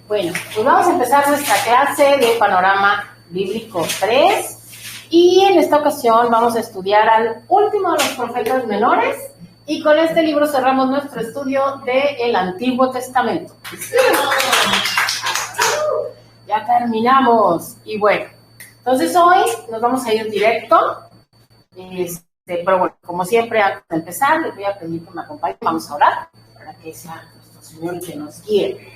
Bueno, pues vamos a empezar nuestra clase de Panorama Bíblico 3 y en esta ocasión vamos a estudiar al último de los profetas menores y con este libro cerramos nuestro estudio del Antiguo Testamento. Ya terminamos y bueno, entonces hoy nos vamos a ir directo, pero bueno, como siempre antes de empezar les voy a pedir que me acompañen, vamos a orar para que sea nuestro Señor que nos guíe.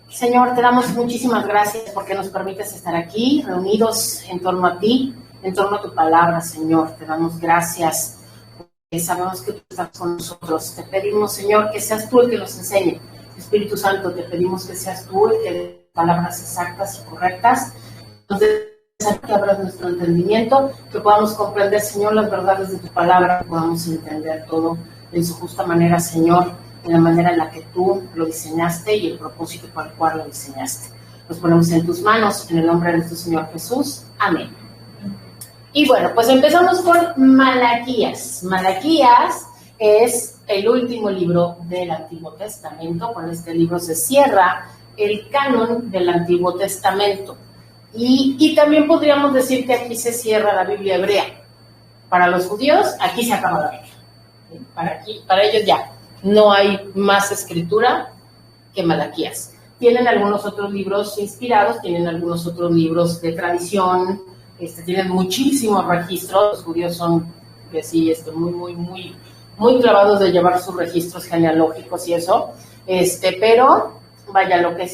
Señor, te damos muchísimas gracias porque nos permites estar aquí, reunidos en torno a ti, en torno a tu palabra, Señor. Te damos gracias porque sabemos que tú estás con nosotros. Te pedimos, Señor, que seas tú el que nos enseñe. Espíritu Santo, te pedimos que seas tú el que dé palabras exactas y correctas. Entonces, que abras nuestro entendimiento, que podamos comprender, Señor, las verdades de tu palabra, que podamos entender todo en su justa manera, Señor, en la manera en la que tú lo diseñaste y el propósito por el cual lo diseñaste. Nos ponemos en tus manos, en el nombre de nuestro Señor Jesús. Amén. Y bueno, pues empezamos con Malaquías. Malaquías es el último libro del Antiguo Testamento. Con este libro se cierra el canon del Antiguo Testamento. Y también podríamos decir que aquí se cierra la Biblia hebrea. Para los judíos, aquí se acaba la Biblia. Para ellos ya. No hay más escritura que Malaquías. Tienen algunos otros libros inspirados, tienen algunos otros libros de tradición, tienen muchísimos registros. Los judíos son, que sí, muy clavados de llevar sus registros genealógicos y eso, pero vaya, lo que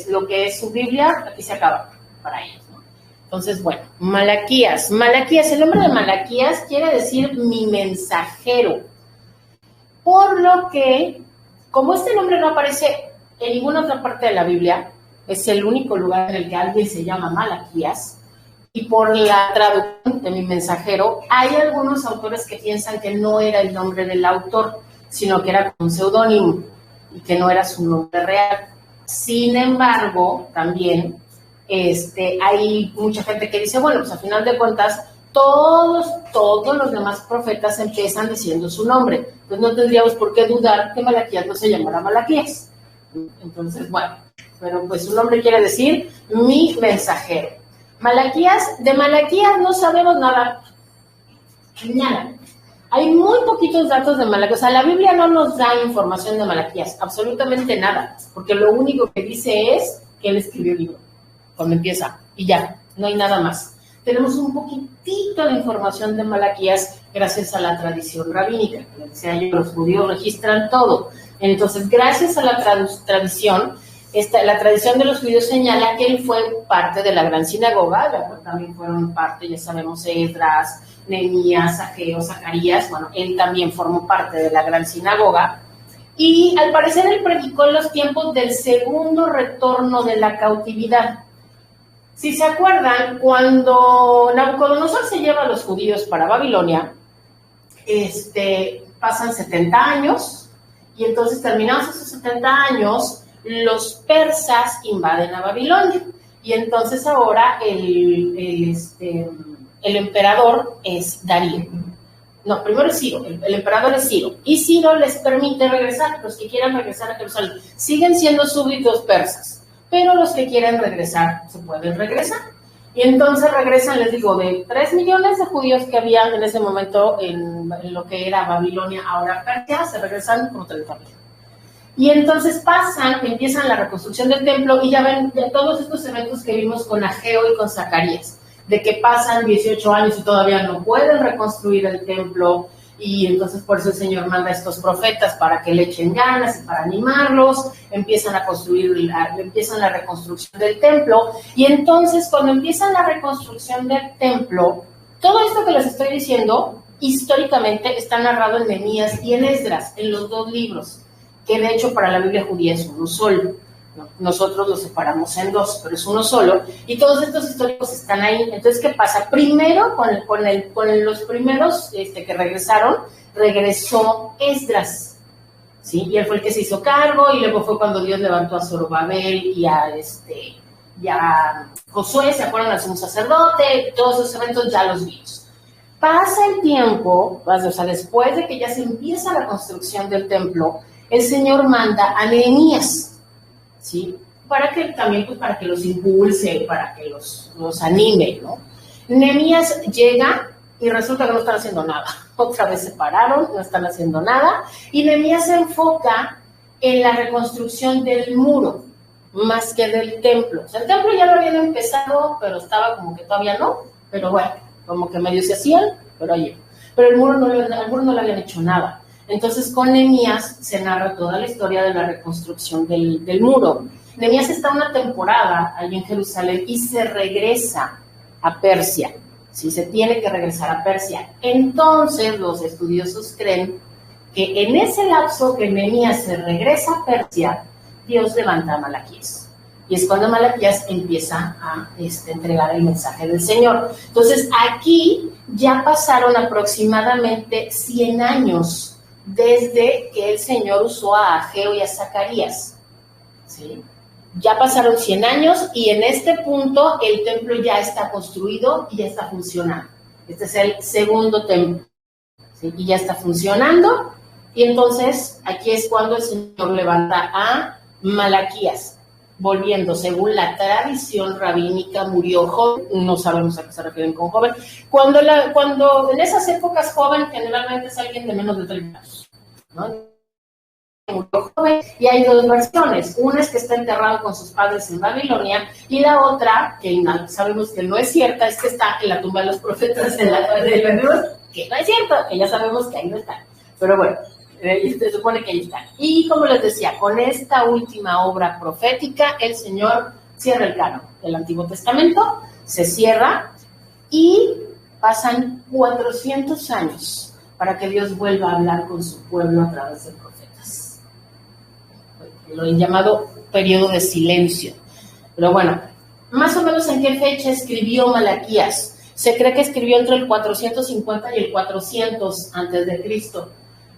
es su Biblia, aquí se acaba para ellos, ¿no? Entonces, bueno, Malaquías, el nombre de Malaquías quiere decir mi mensajero. Por lo que, como este nombre no aparece en ninguna otra parte de la Biblia, es el único lugar en el que alguien se llama Malaquías, y por la traducción de mi mensajero, hay algunos autores que piensan que no era el nombre del autor, sino que era un seudónimo, y que no era su nombre real. Sin embargo, también hay mucha gente que dice, bueno, pues a final de cuentas, todos los demás profetas empiezan diciendo su nombre. Pues no tendríamos por qué dudar que Malaquías no se llamara Malaquías. Entonces, bueno, pero pues su nombre quiere decir mi mensajero. De Malaquías no sabemos nada. Hay muy poquitos datos de Malaquías. O sea, la Biblia no nos da información de Malaquías, absolutamente nada, porque lo único que dice es que él escribió el libro, cuando empieza, y ya, no hay nada más. Tenemos un poquitito de información de Malaquías gracias a la tradición rabínica. Como decía yo, los judíos registran todo. Entonces, gracias a la tradición, la tradición de los judíos señala que él fue parte de la gran sinagoga, también fueron parte, ya sabemos, Esdras, Nehemías, Ageo, Zacarías, bueno, él también formó parte de la gran sinagoga. Y al parecer él predicó en los tiempos del segundo retorno de la cautividad. Si se acuerdan, cuando Nabucodonosor se lleva a los judíos para Babilonia, pasan 70 años, y entonces terminados esos 70 años, los persas invaden a Babilonia, y entonces ahora el emperador es Darío. No, primero es Ciro, el emperador es Ciro, y Ciro les permite regresar, los que quieran regresar a Jerusalén. Siguen siendo súbditos persas, pero los que quieren regresar, se pueden regresar. Y entonces regresan, les digo, de 3 millones de judíos que había en ese momento en lo que era Babilonia, ahora Persia, se regresan como 30,000. Y entonces empiezan la reconstrucción del templo, y ya ven de todos estos eventos que vimos con Ageo y con Zacarías, de que pasan 18 años y todavía no pueden reconstruir el templo, y entonces por eso el Señor manda a estos profetas para que le echen ganas y para animarlos. Empiezan la reconstrucción del templo, y entonces cuando empiezan la reconstrucción del templo, todo esto que les estoy diciendo históricamente está narrado en Nehemías y en Esdras, en los 2 libros, que de hecho para la Biblia judía es uno solo. Nosotros lo separamos en 2, pero es uno solo, y todos estos históricos están ahí. Entonces, ¿qué pasa? Primero, con los primeros que regresó Esdras, ¿sí? Y él fue el que se hizo cargo, y luego fue cuando Dios levantó a Zorobabel y a Josué, ¿se acuerdan? Al sumo sacerdote, todos esos eventos ya los vimos. Pasa el tiempo, o sea, después de que ya se empieza la construcción del templo, el Señor manda a Nehemías, ¿sí? para que también, pues, para que los impulse, para que los anime, ¿no? Nehemías llega y resulta que no están haciendo nada. Otra vez se pararon, no están haciendo nada, y Nehemías se enfoca en la reconstrucción del muro, más que del templo. O sea, el templo ya lo habían empezado, pero estaba como que todavía no, pero bueno, como que medio se hacían, pero oye, pero el muro no le habían hecho nada. Entonces, con Nehemías se narra toda la historia de la reconstrucción del muro. Nehemías está una temporada allí en Jerusalén y se regresa a Persia. Sí, se tiene que regresar a Persia. Entonces, los estudiosos creen que en ese lapso que Nehemías se regresa a Persia, Dios levanta a Malaquías. Y es cuando Malaquías empieza a entregar el mensaje del Señor. Entonces, aquí ya pasaron aproximadamente 100 años desde que el Señor usó a Ageo y a Zacarías. ¿Sí? Ya pasaron 100 años y en este punto el templo ya está construido y ya está funcionando. Este es el segundo templo, ¿sí? Y ya está funcionando. Y entonces aquí es cuando el Señor levanta a Malaquías, volviendo, según la tradición rabínica, murió joven. No sabemos a qué se refieren con joven. Cuando en esas épocas joven generalmente es alguien de menos de 30 años, ¿no? Murió joven, y hay dos versiones. Una es que está enterrado con sus padres en Babilonia, y la otra, que sabemos que no es cierta, es que está en la tumba de los profetas en la de Jesús, que no es cierto, que ya sabemos que ahí no está. Pero bueno, se supone que ahí está. Y como les decía, con esta última obra profética, el Señor cierra el canon del Antiguo Testamento, se cierra, y pasan 400 años para que Dios vuelva a hablar con su pueblo a través de profetas. Lo llamado periodo de silencio. Pero bueno, más o menos en qué fecha escribió Malaquías. Se cree que escribió entre el 450 y el 400 antes de Cristo.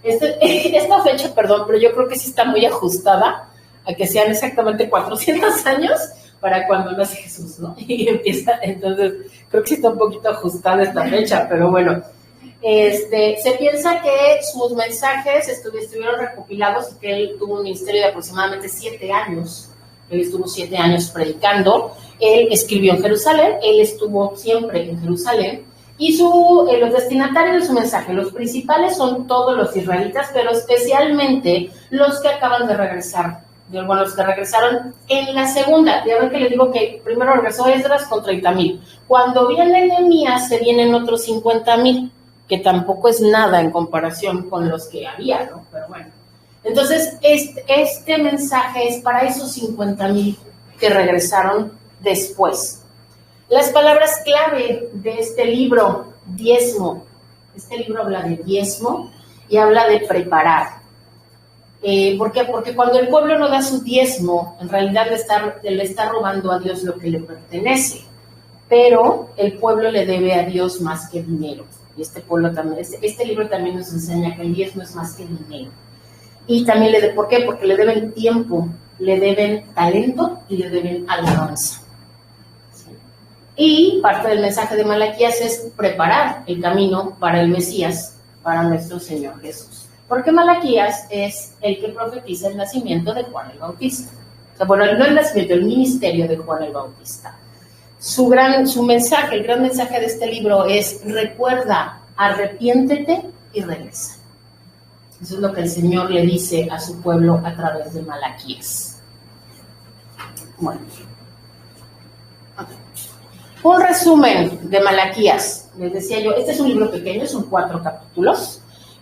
Esta fecha, perdón, pero yo creo que sí está muy ajustada a que sean exactamente 400 años para cuando nace Jesús, ¿no? Y empieza, entonces, creo que sí está un poquito ajustada esta fecha, pero bueno. Se piensa que sus mensajes estuvieron recopilados y que él tuvo un ministerio de aproximadamente 7 años. Él estuvo 7 años predicando. Él escribió en Jerusalén, él estuvo siempre en Jerusalén. Y los destinatarios de su mensaje, los principales son todos los israelitas, pero especialmente los que acaban de regresar. Los que regresaron en la segunda. Ya ven que les digo que primero regresó Esdras con 30,000. Cuando viene Nehemías, se vienen otros 50,000. Que tampoco es nada en comparación con los que había, ¿no? Pero bueno. Entonces, este mensaje es para esos 50,000 que regresaron después. Las palabras clave de este libro, diezmo. Este libro habla de diezmo y habla de preparar. ¿Por qué? Porque cuando el pueblo no da su diezmo, en realidad le está robando a Dios lo que le pertenece. Pero el pueblo le debe a Dios más que dinero. Y este libro también nos enseña que el diezmo es más que dinero. Y también ¿por qué? Porque le deben tiempo, le deben talento y le deben alabanza. ¿Sí? Y parte del mensaje de Malaquías es preparar el camino para el Mesías, para nuestro Señor Jesús. Porque Malaquías es el que profetiza el nacimiento de Juan el Bautista. O sea, bueno, no el nacimiento, el ministerio de Juan el Bautista. Su mensaje, el gran mensaje de este libro es: recuerda, arrepiéntete y regresa. Eso es lo que el Señor le dice a su pueblo a través de Malaquías. Bueno. Un resumen de Malaquías. Les decía yo, este es un libro pequeño, son 4 capítulos.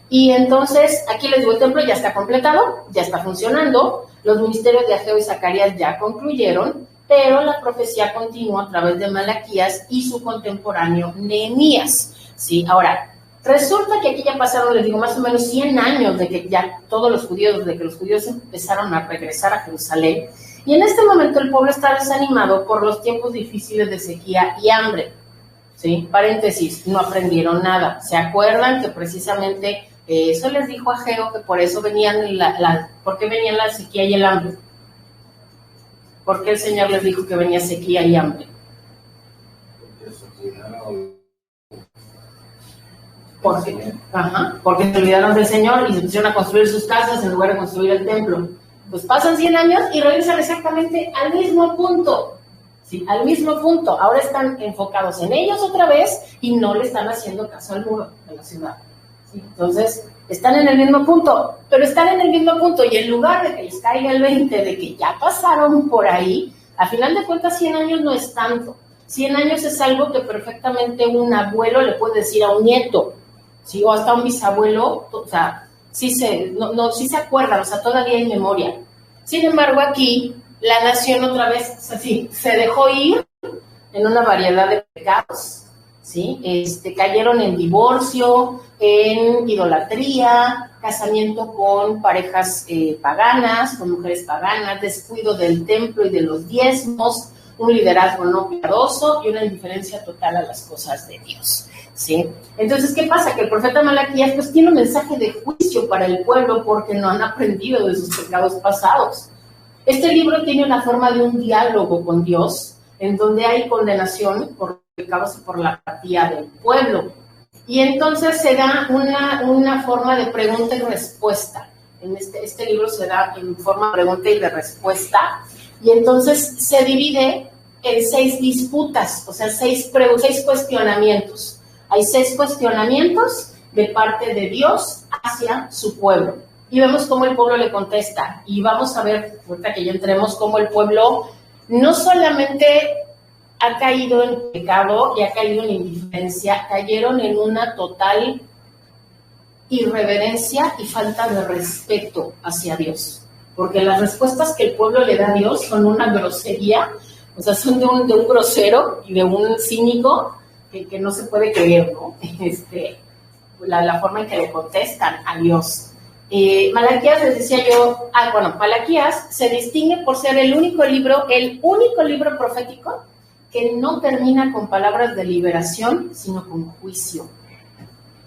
Y entonces, aquí les digo, el templo ya está completado, ya está funcionando. Los ministerios de Ageo y Zacarías ya concluyeron, pero la profecía continúa a través de Malaquías y su contemporáneo Nehemías. ¿Sí? Ahora, resulta que aquí ya pasaron, les digo, más o menos 100 años de que ya los judíos empezaron a regresar a Jerusalén. Y en este momento el pueblo está desanimado por los tiempos difíciles de sequía y hambre. ¿Sí? Paréntesis, no aprendieron nada. ¿Se acuerdan que precisamente eso les dijo Ageo, que por eso venían ¿por qué venían la sequía y el hambre? ¿Por qué el Señor les dijo que venía sequía y hambre? Porque se olvidaron del Señor y se pusieron a construir sus casas en lugar de construir el templo. Pues pasan 100 años y regresan exactamente al mismo punto. Sí, al mismo punto. Ahora están enfocados en ellos otra vez y no le están haciendo caso al muro de la ciudad. ¿Sí? Entonces, están en el mismo punto, pero están en el mismo punto y en lugar de que les caiga el 20 de que ya pasaron por ahí, a final de cuentas 100 años no es tanto. 100 años es algo que perfectamente un abuelo le puede decir a un nieto, ¿sí? O hasta un bisabuelo, o sea, sí se acuerdan, o sea, todavía hay memoria. Sin embargo, aquí la nación otra vez, sí, se dejó ir en una variedad de pecados, ¿sí? Cayeron en divorcio, en idolatría, casamiento con parejas paganas, con mujeres paganas, descuido del templo y de los diezmos, un liderazgo no piadoso y una indiferencia total a las cosas de Dios, ¿sí? Entonces, ¿qué pasa? Que el profeta Malaquías pues tiene un mensaje de juicio para el pueblo porque no han aprendido de sus pecados pasados. Este libro tiene una forma de un diálogo con Dios, en donde hay condenación por pecados y por la apatía del pueblo. Y entonces se da una forma de pregunta y respuesta. En este libro se da en forma de pregunta y de respuesta. Y entonces se divide en 6 disputas, o sea, 6 cuestionamientos. Hay 6 cuestionamientos de parte de Dios hacia su pueblo. Y vemos cómo el pueblo le contesta. Y vamos a ver, ahorita que ya entremos, cómo el pueblo no solamente ha caído en pecado y ha caído en indiferencia, cayeron en una total irreverencia y falta de respeto hacia Dios. Porque las respuestas que el pueblo le da a Dios son una grosería, o sea, son de un grosero y de un cínico que no se puede creer, ¿no? La forma en que le contestan a Dios. Malaquías, les decía yo, Malaquías se distingue por ser el único libro profético que no termina con palabras de liberación, sino con juicio.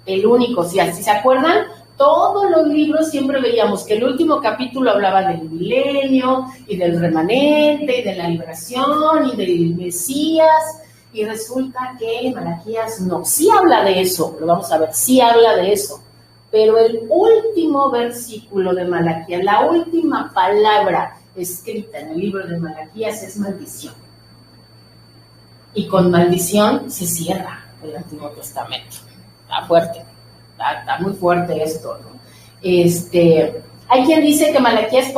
El único, si se acuerdan, todos los libros siempre veíamos que el último capítulo hablaba del milenio y del remanente y de la liberación y del Mesías, y resulta que Malaquías no, sí habla de eso, lo vamos a ver, sí habla de eso. Pero el último versículo de Malaquías, la última palabra escrita en el libro de Malaquías es maldición. Y con maldición se cierra el Antiguo Testamento. Está fuerte, está muy fuerte esto, ¿no? Hay quien dice que Malaquías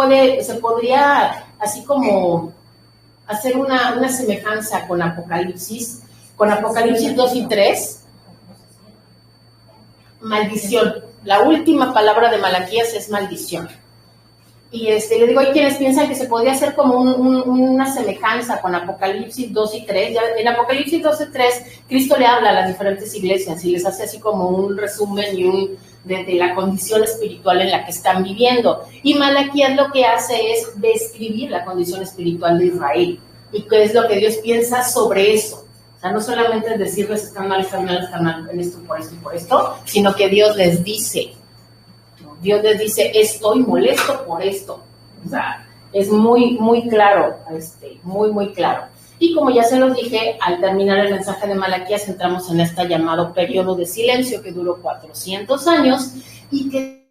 se podría, así como, hacer una semejanza con Apocalipsis 2 y 3. Maldición. La última palabra de Malaquías es maldición. Y le digo, hay quienes piensan que se podría hacer como una semejanza con Apocalipsis 2 y 3. Ya, en Apocalipsis 2 y 3, Cristo le habla a las diferentes iglesias y les hace así como un resumen de la condición espiritual en la que están viviendo. Y Malaquías lo que hace es describir la condición espiritual de Israel y qué es lo que Dios piensa sobre eso. O sea, no solamente es decirles están mal, en esto, por esto, sino que Dios les dice, estoy molesto por esto. O sea, es muy, muy claro, muy claro. Y como ya se los dije, al terminar el mensaje de Malaquías entramos en este llamado periodo de silencio que duró 400 años y que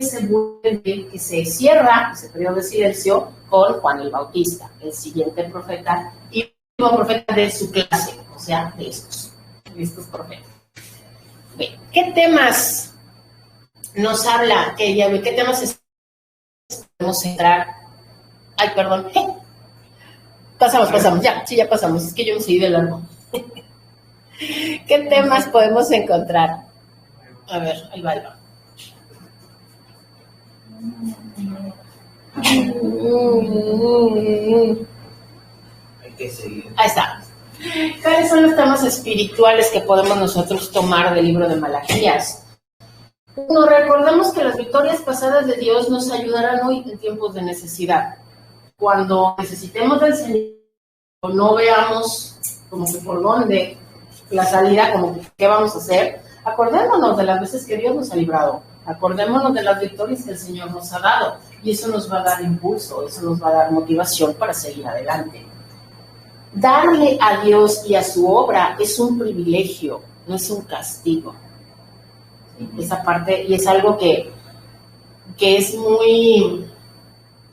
se cierra ese periodo de silencio con Juan el Bautista, el siguiente profeta y último profeta de su clase, o sea, de estos profetas. Bien, ¿qué temas nos habla? ¿Qué temas podemos entrar? Ay, perdón. Pasamos, ya pasamos. Es que yo me seguí de largo. ¿Qué temas podemos encontrar? A ver, ahí va. Hay que seguir. Ahí está. ¿Cuáles son los temas espirituales que podemos nosotros tomar del libro de Malaquías? Uno, recordemos que las victorias pasadas de Dios nos ayudarán hoy en tiempos de necesidad. Cuando necesitemos del Señor, no veamos como que por dónde la salida, como que qué vamos a hacer, acordémonos de las veces que Dios nos ha librado, acordémonos de las victorias que el Señor nos ha dado, y eso nos va a dar impulso, eso nos va a dar motivación para seguir adelante. Darle a Dios y a su obra es un privilegio, no es un castigo. Esa parte, y es algo que es muy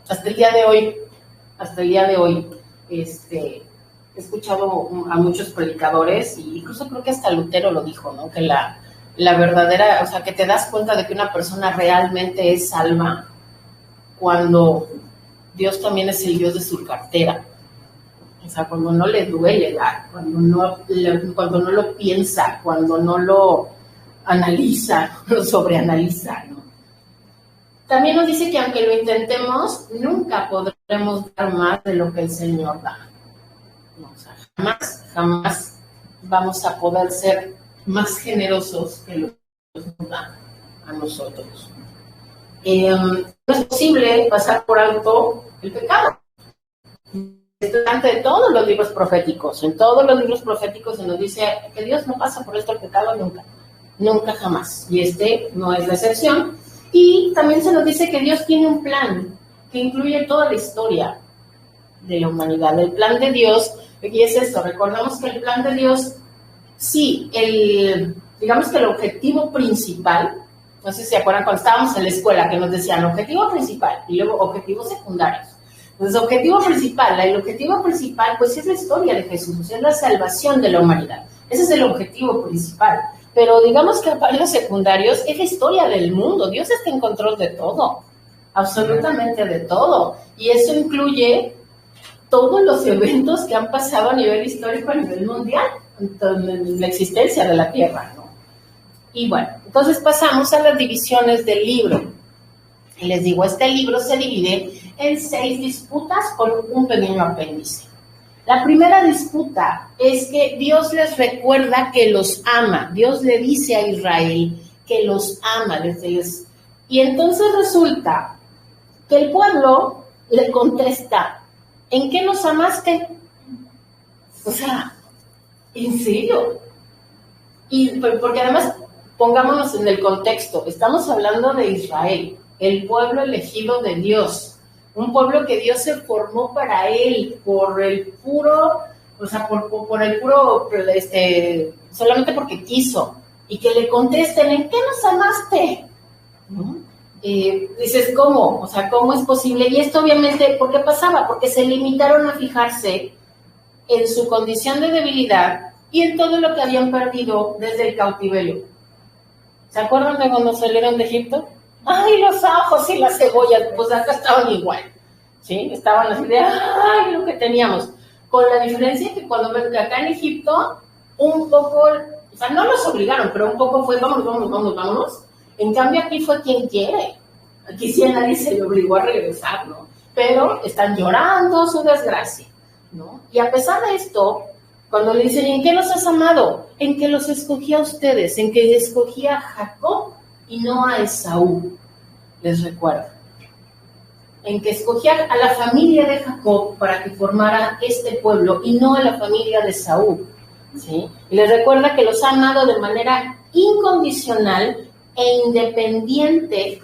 hasta el día de hoy, he escuchado a muchos predicadores, y incluso creo que hasta Lutero lo dijo, ¿no? Que la verdadera, o sea, que te das cuenta de que una persona realmente es salva cuando Dios también es el Dios de su cartera. O sea, cuando no le duele dar, cuando no lo piensa, cuando no lo analiza, lo sobreanaliza, ¿no? También nos dice que aunque lo intentemos, nunca podremos dar más de lo que el Señor da. No, o sea, jamás vamos a poder ser más generosos que lo que Dios nos da a nosotros. No es posible pasar por alto el pecado. Delante de todos los libros proféticos, en todos los libros proféticos se nos dice que Dios no pasa por esto el pecado nunca jamás, y este no es la excepción. Y también se nos dice que Dios tiene un plan que incluye toda la historia de la humanidad. El plan de Dios, y es esto, recordamos que el plan de Dios, sí, digamos que el objetivo principal, no sé si se acuerdan cuando estábamos en la escuela que nos decían objetivo principal y luego objetivos secundarios. Entonces, el objetivo principal, pues es la historia de Jesús, es la salvación de la humanidad. Ese es el objetivo principal. Pero digamos que para los secundarios es la historia del mundo. Dios está en control de todo, absolutamente de todo. Y eso incluye todos los eventos que han pasado a nivel histórico, a nivel mundial, en la existencia de la Tierra, ¿no? Y bueno, entonces pasamos a las divisiones del libro. Y les digo, este libro se divide en 6 disputas con un pequeño apéndice. La primera disputa es que Dios les recuerda que los ama. Dios le dice a Israel que los ama. Y entonces resulta que el pueblo le contesta, ¿en qué nos amaste? O sea, ¿en serio? Y porque además, pongámonos en el contexto, estamos hablando de Israel, el pueblo elegido de Dios, un pueblo que Dios se formó para él, por el puro, o sea, por el puro, solamente porque quiso, y que le contesten, ¿en qué nos amaste? ¿No? Dices, ¿cómo? O sea, ¿cómo es posible? Y esto obviamente, ¿por qué pasaba? Porque se limitaron a fijarse en su condición de debilidad y en todo lo que habían perdido desde el cautiverio. ¿Se acuerdan de cuando salieron de Egipto? ¡Ay, los ajos y las cebollas! Pues acá estaban igual, ¿sí? Estaban así de, ¡ay, lo que teníamos! Con la diferencia que cuando acá en Egipto, un poco, o sea, no los obligaron, pero un poco fue, vámonos. En cambio, aquí fue quien quiere. Aquí sí a nadie se le obligó a regresar, ¿no? Pero están llorando su desgracia, ¿no? Y a pesar de esto, cuando le dicen, ¿en qué los has amado? En que los escogí a ustedes, en que escogí a Jacob y no a Esaú, les recuerdo. En que escogí a la familia de Jacob para que formara este pueblo y no a la familia de Esaú, ¿sí? Y les recuerda que los ha amado de manera incondicional e independiente,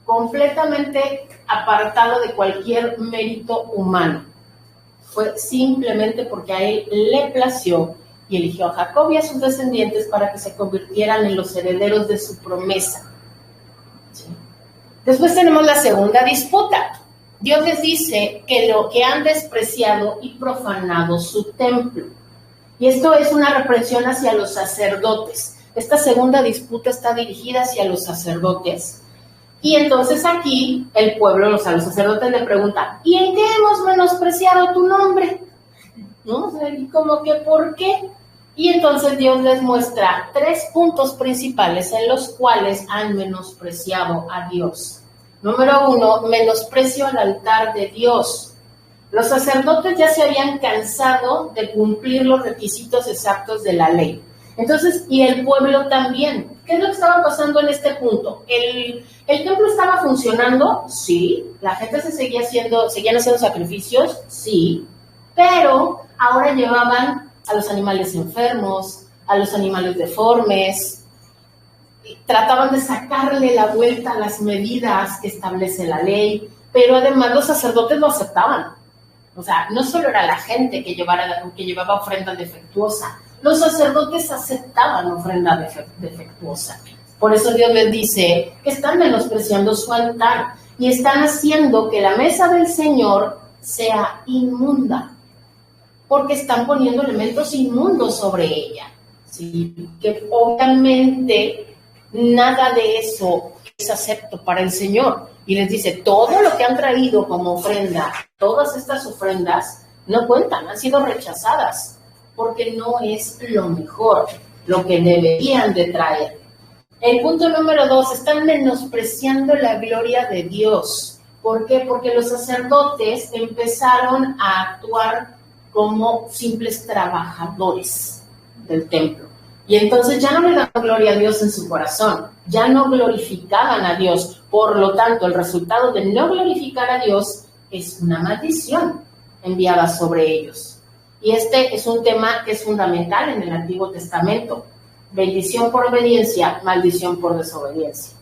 completamente apartado de cualquier mérito humano. Fue simplemente porque a él le plació y eligió a Jacob y a sus descendientes para que se convirtieran en los herederos de su promesa. ¿Sí? Después tenemos la segunda disputa. Dios les dice que han despreciado y profanado su templo. Y esto es una reprensión hacia los sacerdotes. Esta segunda disputa está dirigida hacia los sacerdotes. Y entonces aquí el pueblo, o sea, los sacerdotes le preguntan, ¿y en qué hemos menospreciado tu nombre? ¿No? O sea, y como que, ¿por qué? Y entonces Dios les muestra 3 puntos principales en los cuales han menospreciado a Dios. Número 1, menosprecio al altar de Dios. Los sacerdotes ya se habían cansado de cumplir los requisitos exactos de la ley. Entonces, y el pueblo también. ¿Qué es lo que estaba pasando en este punto? ¿El templo estaba funcionando? Sí. ¿La gente seguían haciendo sacrificios? Sí. Pero ahora llevaban a los animales enfermos, a los animales deformes, trataban de sacarle la vuelta a las medidas que establece la ley, pero además los sacerdotes lo aceptaban. O sea, no solo era la gente que llevaba ofrenda defectuosa, los sacerdotes aceptaban ofrenda defectuosa. Por eso Dios les dice que están menospreciando su altar. y están haciendo que la mesa del Señor sea inmunda, porque están poniendo elementos inmundos sobre ella, ¿sí? Que obviamente nada de eso es acepto para el Señor. Y les dice, todo lo que han traído como ofrenda, todas estas ofrendas, no cuentan, han sido rechazadas, porque no es lo mejor, lo que deberían de traer. El punto número 2, están menospreciando la gloria de Dios. ¿Por qué? Porque los sacerdotes empezaron a actuar como simples trabajadores del templo. Y entonces ya no le daban gloria a Dios en su corazón, ya no glorificaban a Dios. Por lo tanto, el resultado de no glorificar a Dios es una maldición enviada sobre ellos. Y este es un tema que es fundamental en el Antiguo Testamento. Bendición por obediencia, maldición por desobediencia.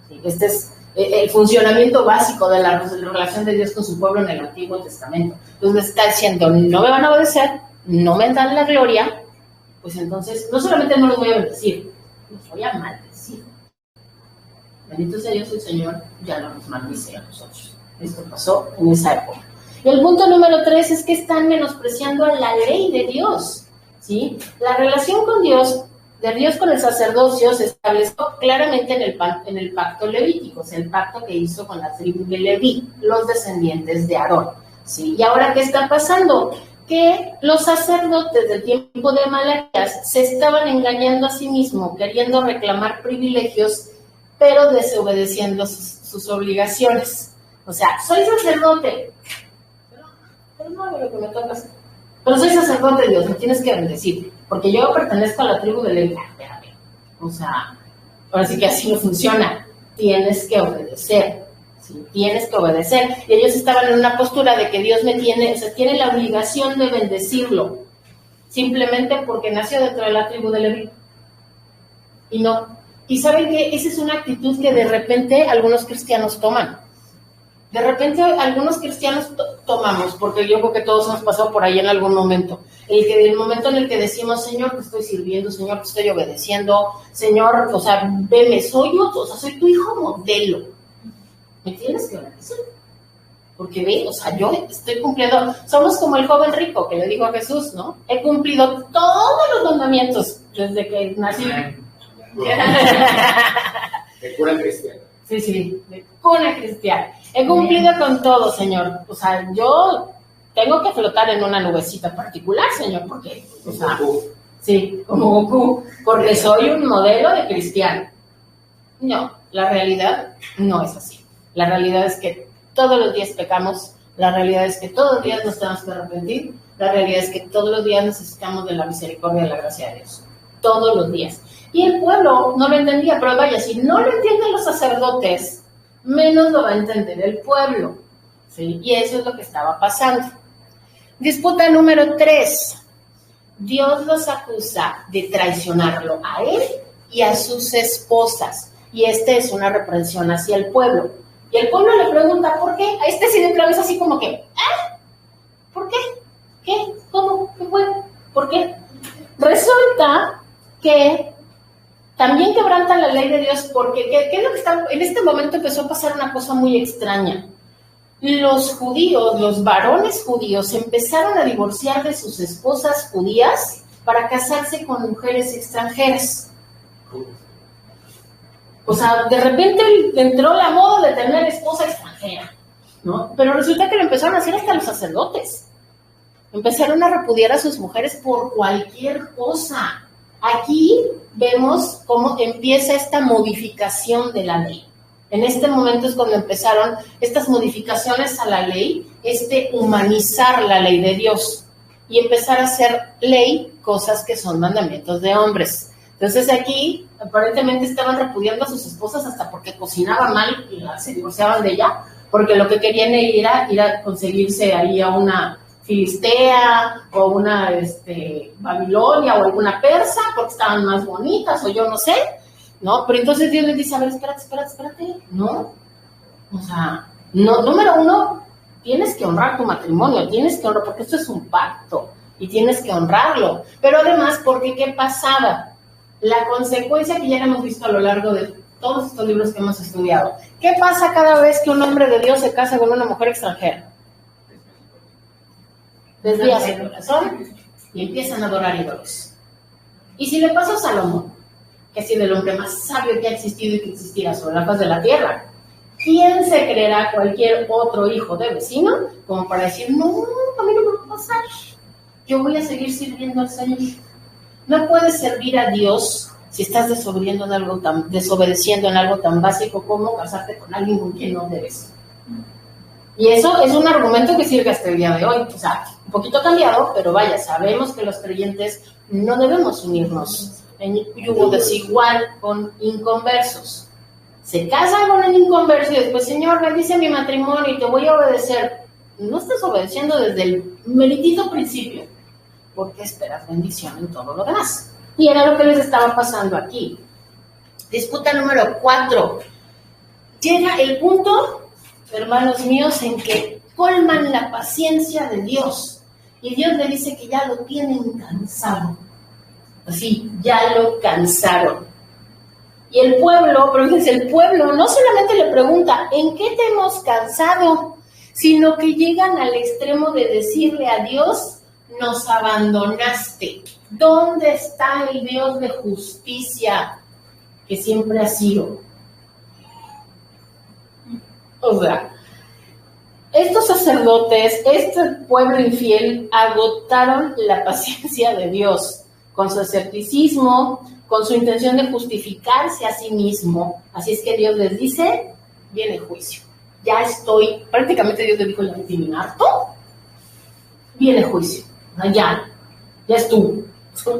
¿Sí? Este es el funcionamiento básico de la relación de Dios con su pueblo en el Antiguo Testamento. Entonces está diciendo, no me van a obedecer, no me dan la gloria, pues entonces no solamente no los voy a bendecir, los voy a maldecir. Bendito sea Dios el Señor, ya no nos maldice a nosotros. Esto pasó en esa época. Y el punto número 3 es que están menospreciando a la ley de Dios, ¿sí? La relación con Dios, de Dios con el sacerdocio, se estableció claramente en el pacto levítico, o sea, el pacto que hizo con la tribu de Leví, los descendientes de Aarón, ¿sí? Y ahora, ¿qué está pasando? Que los sacerdotes del tiempo de Malaquías se estaban engañando a sí mismos, queriendo reclamar privilegios, pero desobedeciendo sus obligaciones. O sea, soy sacerdote, pero no hago lo que me toca hacer. Pero soy sacerdote, Dios, me tienes que bendecir, porque yo pertenezco a la tribu de Leví. O sea, ahora sí que así no funciona. Tienes que obedecer, ¿sí? Tienes que obedecer. Y ellos estaban en una postura de que Dios me tiene, o sea, tiene la obligación de bendecirlo, simplemente porque nació dentro de la tribu de Leví. Y no. Y saben que esa es una actitud que de repente algunos cristianos toman. De repente algunos cristianos tomamos, porque yo creo que todos hemos pasado por ahí en algún momento. El momento en el que decimos, Señor, te estoy sirviendo, Señor, te estoy obedeciendo, Señor, o sea, veme, soy tu hijo modelo. Me tienes que obedecer. Porque ve, o sea, yo estoy cumpliendo, somos como el joven rico que le dijo a Jesús, ¿no? He cumplido todos los mandamientos desde que nací. De cura cristiana. Sí, de cuna cristiana. He cumplido con todo, Señor. O sea, yo tengo que flotar en una nubecita particular, Señor, porque, o sea, sí, como Goku, porque soy un modelo de cristiano. No, la realidad no es así. La realidad es que todos los días pecamos, la realidad es que todos los días nos tenemos que arrepentir, la realidad es que todos los días necesitamos de la misericordia y de la gracia de Dios. Todos los días. Y el pueblo no lo entendía, pero vaya, si no lo entienden los sacerdotes, menos lo va a entender el pueblo, ¿sí? Y eso es lo que estaba pasando. Disputa número 3. Dios los acusa de traicionarlo a él y a sus esposas. Y es una reprensión hacia el pueblo. Y el pueblo le pregunta, ¿por qué? A sí de plano es así como que, ¿por qué? ¿Qué? ¿Cómo? ¿Qué fue? ¿Por qué? Resulta que también quebrantan la ley de Dios porque ¿qué es lo que está? En este momento empezó a pasar una cosa muy extraña. Los judíos, los varones judíos, empezaron a divorciar de sus esposas judías para casarse con mujeres extranjeras. O sea, de repente entró la moda de tener esposa extranjera, ¿no? Pero resulta que lo empezaron a hacer hasta los sacerdotes. Empezaron a repudiar a sus mujeres por cualquier cosa. Aquí vemos cómo empieza esta modificación de la ley. En este momento es cuando empezaron estas modificaciones a la ley, humanizar la ley de Dios y empezar a hacer ley cosas que son mandamientos de hombres. Entonces aquí aparentemente estaban repudiando a sus esposas hasta porque cocinaba mal y se divorciaban de ella, porque lo que querían era ir a conseguirse ahí a una filistea o una Babilonia o alguna persa porque estaban más bonitas o yo no sé, ¿no? Pero entonces Dios les dice, a ver, espérate, no, o sea, no, número 1, tienes que honrar tu matrimonio, porque esto es un pacto y tienes que honrarlo, pero además, porque ¿qué pasaba? La consecuencia que ya hemos visto a lo largo de todos estos libros que hemos estudiado, ¿Qué pasa cada vez que un hombre de Dios se casa con una mujer extranjera? Desvía su corazón y empiezan a adorar ídolos. Y si le pasa a Salomón, que ha sido el hombre más sabio que ha existido y que existirá sobre la faz de la tierra, ¿quién se creerá cualquier otro hijo de vecino como para decir, no, a mí no me va a pasar, yo voy a seguir sirviendo al Señor? No puedes servir a Dios si estás desobedeciendo en algo tan básico como casarte con alguien con quien no debes. Y eso es un argumento que sirve hasta el día de hoy. O sea, un poquito cambiado, pero vaya, sabemos que los creyentes no debemos unirnos en yugo desigual con inconversos. Se casan con un inconverso y después, Señor, bendice mi matrimonio y te voy a obedecer. No estás obedeciendo desde el meritito principio, porque esperas bendición en todo lo demás. Y era lo que les estaba pasando aquí. Disputa número 4. Llega el punto, hermanos míos, en que colman la paciencia de Dios. Y Dios le dice que ya lo tienen cansado. Así, ya lo cansaron. Y el pueblo, pero fíjense, el pueblo no solamente le pregunta, ¿en qué te hemos cansado? Sino que llegan al extremo de decirle a Dios, nos abandonaste. ¿Dónde está el Dios de justicia que siempre ha sido? O sea, estos sacerdotes, este pueblo infiel, agotaron la paciencia de Dios con su escepticismo, con su intención de justificarse a sí mismo. Así es que Dios les dice, viene juicio. Ya estoy, prácticamente Dios les dijo, ya me tienen harto, viene juicio. Ya estuvo.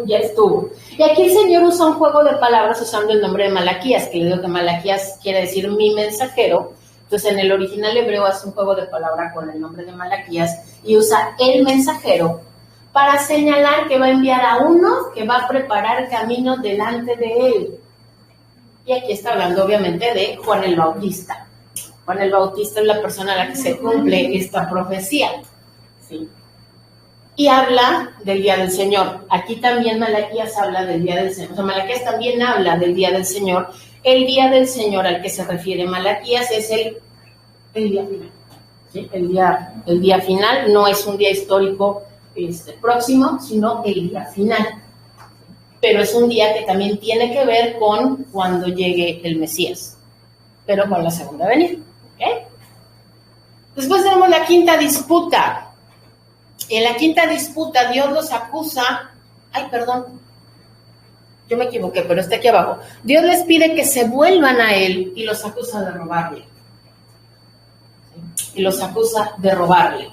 Ya estuvo. Y aquí el Señor usa un juego de palabras usando el nombre de Malaquías, que le digo que Malaquías quiere decir mi mensajero. Entonces en el original hebreo hace un juego de palabras con el nombre de Malaquías y usa el mensajero para señalar que va a enviar a uno que va a preparar camino delante de él. Y aquí está hablando obviamente de Juan el Bautista. Juan el Bautista es la persona a la que se cumple esta profecía. ¿Sí? Y habla del día del Señor. Aquí también Malaquías habla del día del Señor. O sea, Malaquías también habla del día del Señor. El día del Señor al que se refiere Malaquías es el día final. ¿Sí? El día final no es un día histórico próximo, sino el día final. Pero es un día que también tiene que ver con cuando llegue el Mesías, pero con la segunda venida. ¿Okay? Después tenemos la quinta disputa. En la quinta disputa, Dios los acusa. Ay, perdón, yo me equivoqué, pero está aquí abajo. Dios les pide que se vuelvan a Él y los acusa de robarle. Y los acusa de robarle.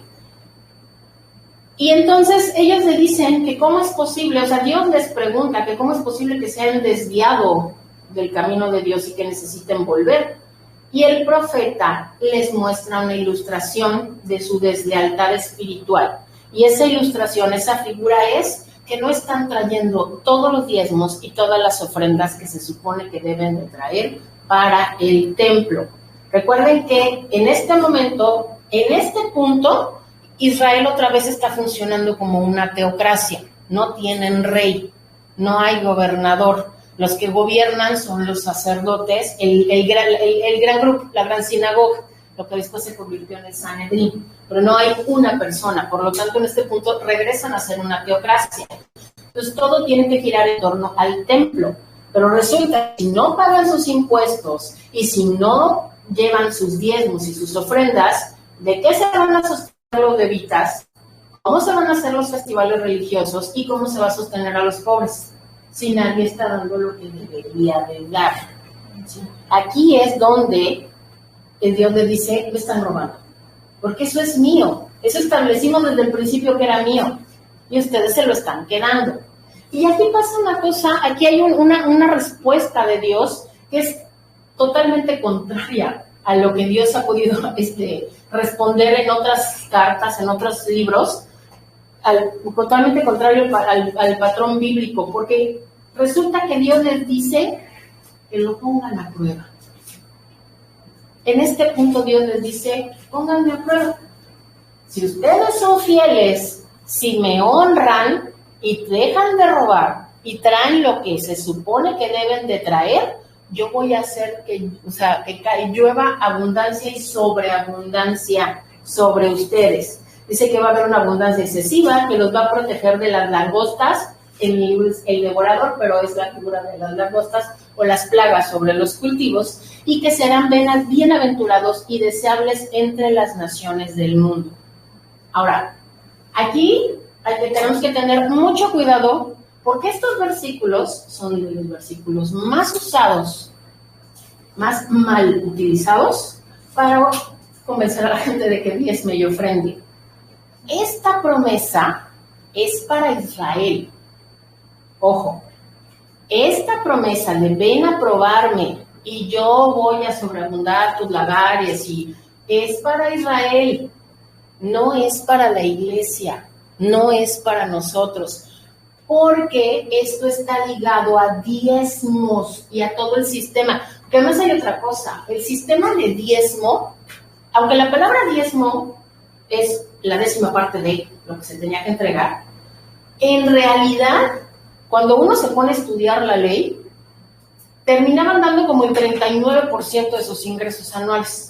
Y entonces ellos le dicen que cómo es posible, o sea, Dios les pregunta que cómo es posible que se hayan desviado del camino de Dios y que necesiten volver. Y el profeta les muestra una ilustración de su deslealtad espiritual. Y esa ilustración, esa figura es que no están trayendo todos los diezmos y todas las ofrendas que se supone que deben de traer para el templo. Recuerden que en este momento, en este punto, Israel otra vez está funcionando como una teocracia. No tienen rey, no hay gobernador. Los que gobiernan son los sacerdotes, el gran grupo, la gran sinagoga, lo que después se convirtió en el Sanedrín. Pero no hay una persona, por lo tanto en este punto regresan a ser una teocracia. Entonces todo tiene que girar en torno al templo, pero resulta que si no pagan sus impuestos y si no llevan sus diezmos y sus ofrendas, ¿de qué se van a sostener los levitas? ¿Cómo se van a hacer los festivales religiosos? ¿Y cómo se va a sostener a los pobres? Si nadie está dando lo que debería de dar. ¿Sí? Aquí es donde el Dios le dice, me están robando. Porque eso es mío. Eso establecimos desde el principio que era mío. Y ustedes se lo están quedando. Y aquí pasa una cosa, aquí hay una respuesta de Dios que es totalmente contraria a lo que Dios ha podido responder en otras cartas, en otros libros, totalmente contrario al patrón bíblico, porque resulta que Dios les dice que lo pongan a prueba. En este punto Dios les dice, pónganme a prueba. Si ustedes son fieles, si me honran y dejan de robar y traen lo que se supone que deben de traer, yo voy a hacer que llueva abundancia y sobreabundancia sobre ustedes. Dice que va a haber una abundancia excesiva, que los va a proteger de las langostas, el devorador, pero es la figura de las langostas, o las plagas sobre los cultivos, y que serán bienaventurados y deseables entre las naciones del mundo. Ahora, aquí tenemos que tener mucho cuidado, porque estos versículos son de los versículos más usados, más mal utilizados, para convencer a la gente de que diezme y ofrende. Esta promesa es para Israel. Ojo, esta promesa de ven a probarme y yo voy a sobreabundar tus lagares, y es para Israel, no es para la iglesia, no es para nosotros, porque esto está ligado a diezmos y a todo el sistema. Porque además hay otra cosa, el sistema de diezmo, aunque la palabra diezmo es la 10ª parte de lo que se tenía que entregar, en realidad, cuando uno se pone a estudiar la ley, terminaban dando como el 39% de sus ingresos anuales,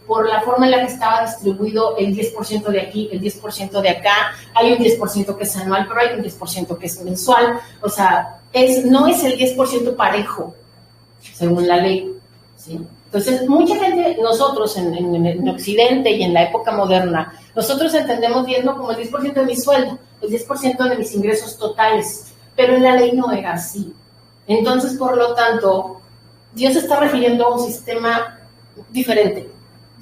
por la forma en la que estaba distribuido el 10% de aquí, el 10% de acá. Hay un 10% que es anual, pero hay un 10% que es mensual. O sea, no es el 10% parejo, según la ley, ¿sí? Entonces, mucha gente, nosotros en Occidente y en la época moderna, nosotros entendemos diezmo como el 10% de mi sueldo, el 10% de mis ingresos totales, pero en la ley no era así. Entonces, por lo tanto, Dios está refiriendo a un sistema diferente,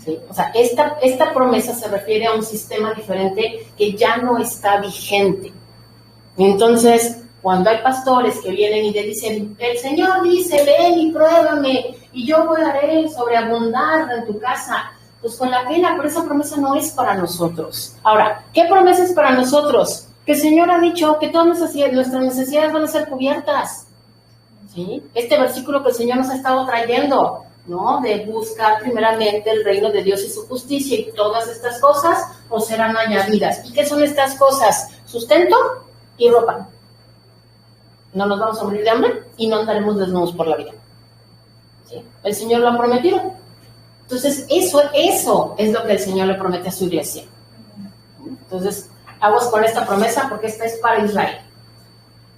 ¿sí? O sea, esta promesa se refiere a un sistema diferente que ya no está vigente. Entonces, cuando hay pastores que vienen y le dicen, el Señor dice, ven y pruébame, y yo haré sobreabundar en tu casa, pues con la pena, pero esa promesa no es para nosotros. Ahora, ¿qué promesa es para nosotros? Que el Señor ha dicho que todas nuestras necesidades van a ser cubiertas, ¿sí? Este versículo que el Señor nos ha estado trayendo, ¿no? De buscar primeramente el reino de Dios y su justicia, y todas estas cosas os serán añadidas. ¿Y qué son estas cosas? Sustento y ropa. No nos vamos a morir de hambre y no andaremos desnudos por la vida, ¿sí? El Señor lo ha prometido. Entonces, eso es lo que el Señor le promete a su iglesia. Entonces, aguas con esta promesa, porque esta es para Israel.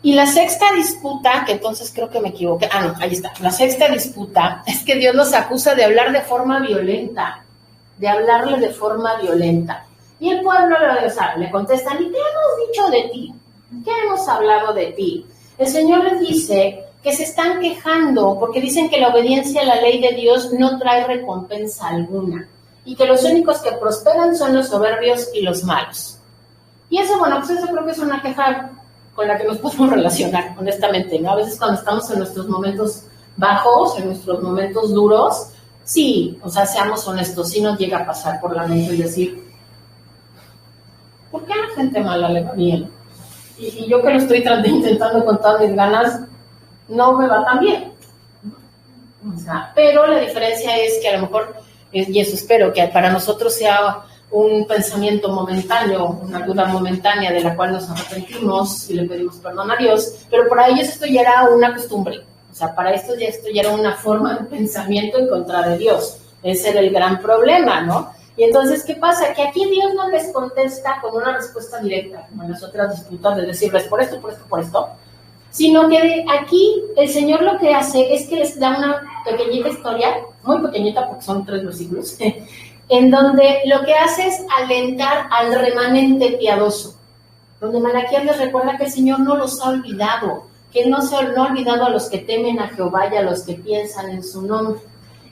Y la sexta disputa, que entonces creo que me equivoqué. No, ahí está. La sexta disputa es que Dios nos acusa de hablar de forma violenta, de hablarle de forma violenta. Y el pueblo le contestan, ¿y qué hemos dicho de ti? ¿Qué hemos hablado de ti? El Señor les dice que se están quejando porque dicen que la obediencia a la ley de Dios no trae recompensa alguna, y que los únicos que prosperan son los soberbios y los malos. Y eso, bueno, pues eso creo que es una queja con la que nos podemos relacionar, honestamente, ¿no? A veces cuando estamos en nuestros momentos bajos, en nuestros momentos duros, sí, o sea, seamos honestos, sí nos llega a pasar por la mente y decir, ¿por qué a la gente mala le va bien? Y yo que lo estoy intentando con todas mis ganas, no me va tan bien. O sea, pero la diferencia es que a lo mejor, y eso espero, que para nosotros sea un pensamiento momentáneo, una duda momentánea de la cual nos arrepentimos y le pedimos perdón a Dios, pero para ellos esto ya era una costumbre. O sea, para esto ya era una forma de pensamiento en contra de Dios. Ese era el gran problema, ¿no? Y entonces, ¿qué pasa? Que aquí Dios no les contesta con una respuesta directa, como en las otras disputas, de decirles por esto, por esto, por esto, sino que aquí el Señor lo que hace es que les da una pequeñita historia, muy pequeñita porque son 3 versículos, en donde lo que hace es alentar al remanente piadoso, donde Malaquías les recuerda que el Señor no los ha olvidado, que Él no ha olvidado a los que temen a Jehová y a los que piensan en su nombre.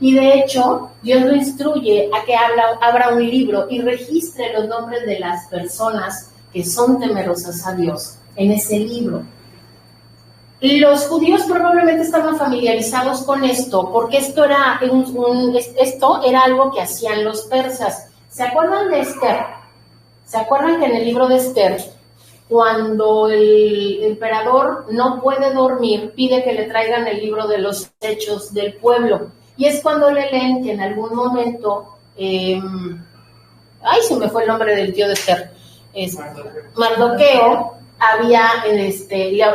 Y de hecho, Dios lo instruye a que abra un libro y registre los nombres de las personas que son temerosas a Dios en ese libro. Y los judíos probablemente estaban familiarizados con esto, porque esto era algo que hacían los persas. ¿Se acuerdan de Esther? ¿Se acuerdan que en el libro de Esther, cuando el emperador no puede dormir, pide que le traigan el libro de los hechos del pueblo? Y es cuando le leen que en algún momento, se me fue el nombre del tío de Esther, Mardoqueo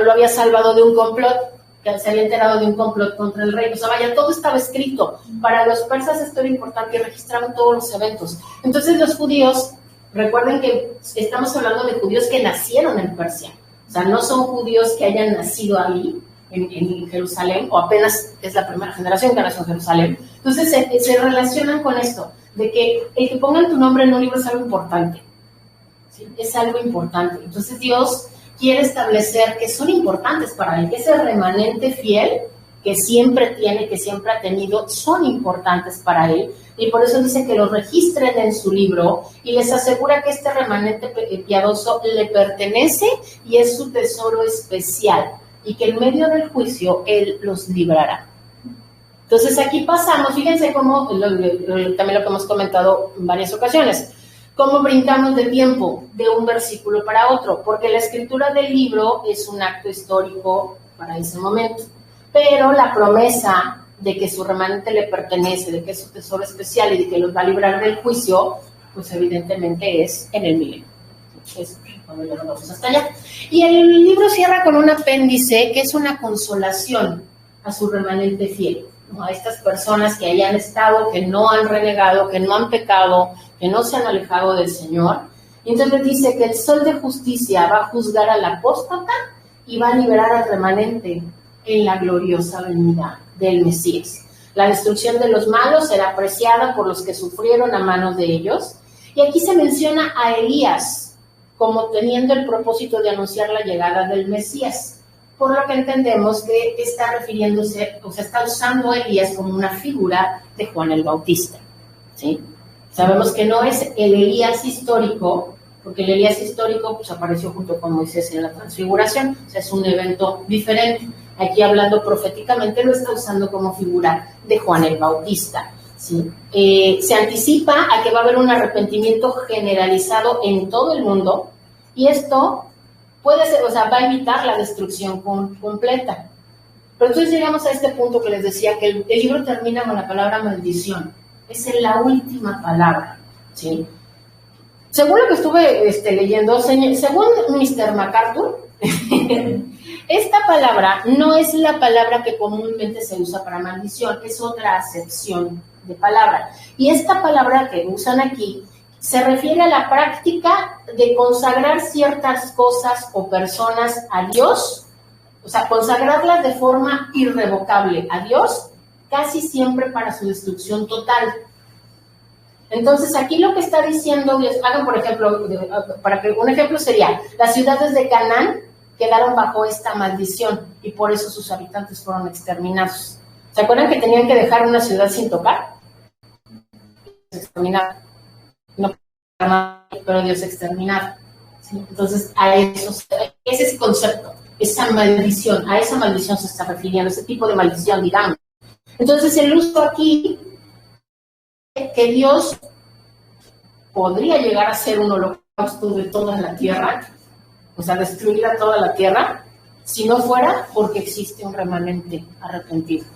lo había salvado de un complot, que se había enterado de un complot contra el rey. O sea, vaya, todo estaba escrito. Para los persas esto era importante y registraban todos los eventos. Entonces los judíos, recuerden que estamos hablando de judíos que nacieron en Persia. O sea, no son judíos que hayan nacido ahí, en Jerusalén, o apenas es la primera generación que nació en Jerusalén. Entonces se relacionan con esto, de que el que pongan tu nombre en un libro es algo importante. ¿Sí? Es algo importante. Entonces Dios quiere establecer que son importantes para él, que ese remanente fiel que siempre tiene, que siempre ha tenido, son importantes para él, y por eso dice que los registren en su libro, y les asegura que este remanente piadoso le pertenece y es su tesoro especial, y que en medio del juicio él los librará. Entonces aquí pasamos, fíjense cómo, también lo que hemos comentado en varias ocasiones, cómo brincamos de tiempo de un versículo para otro, porque la escritura del libro es un acto histórico para ese momento, pero la promesa de que su remanente le pertenece, de que es su tesoro especial y de que los va a librar del juicio, pues evidentemente es en el milenio. Es cuando ya vamos hasta allá. Y el libro cierra con un apéndice que es una consolación a su remanente fiel, ¿no? A estas personas que hayan estado, que no han renegado, que no han pecado, que no se han alejado del Señor. Y entonces dice que el sol de justicia va a juzgar al apóstata y va a liberar al remanente en la gloriosa venida del Mesías. La destrucción de los malos será apreciada por los que sufrieron a manos de ellos. Y aquí se menciona a Elías como teniendo el propósito de anunciar la llegada del Mesías, por lo que entendemos que está refiriéndose, o sea, está usando a Elías como una figura de Juan el Bautista, ¿sí? Sabemos que no es el Elías histórico, porque el Elías histórico pues apareció junto con Moisés en la transfiguración, o sea, es un evento diferente. Aquí hablando proféticamente lo está usando como figura de Juan el Bautista, ¿sí? Se anticipa a que va a haber un arrepentimiento generalizado en todo el mundo, y esto puede ser, o sea, va a evitar la destrucción completa. Pero entonces llegamos a este punto que les decía, que el libro termina con la palabra maldición. Es la última palabra, ¿sí? Según lo que estuve leyendo, según Mr. MacArthur, esta palabra no es la palabra que comúnmente se usa para maldición, es otra acepción de palabra. Y esta palabra que usan aquí se refiere a la práctica de consagrar ciertas cosas o personas a Dios, o sea, consagrarlas de forma irrevocable a Dios, casi siempre para su destrucción total. Entonces, aquí lo que está diciendo, hagan por ejemplo, para que un ejemplo sería, las ciudades de Canaán quedaron bajo esta maldición y por eso sus habitantes fueron exterminados. ¿Se acuerdan que tenían que dejar una ciudad sin tocar? Exterminar. No, pero Dios exterminar. ¿Sí? Entonces, a eso, ese es el concepto, esa maldición, a esa maldición se está refiriendo, ese tipo de maldición, digamos. Entonces, el uso aquí que Dios podría llegar a ser un holocausto de toda la tierra, o sea, destruir a toda la tierra, si no fuera porque existe un remanente arrepentido.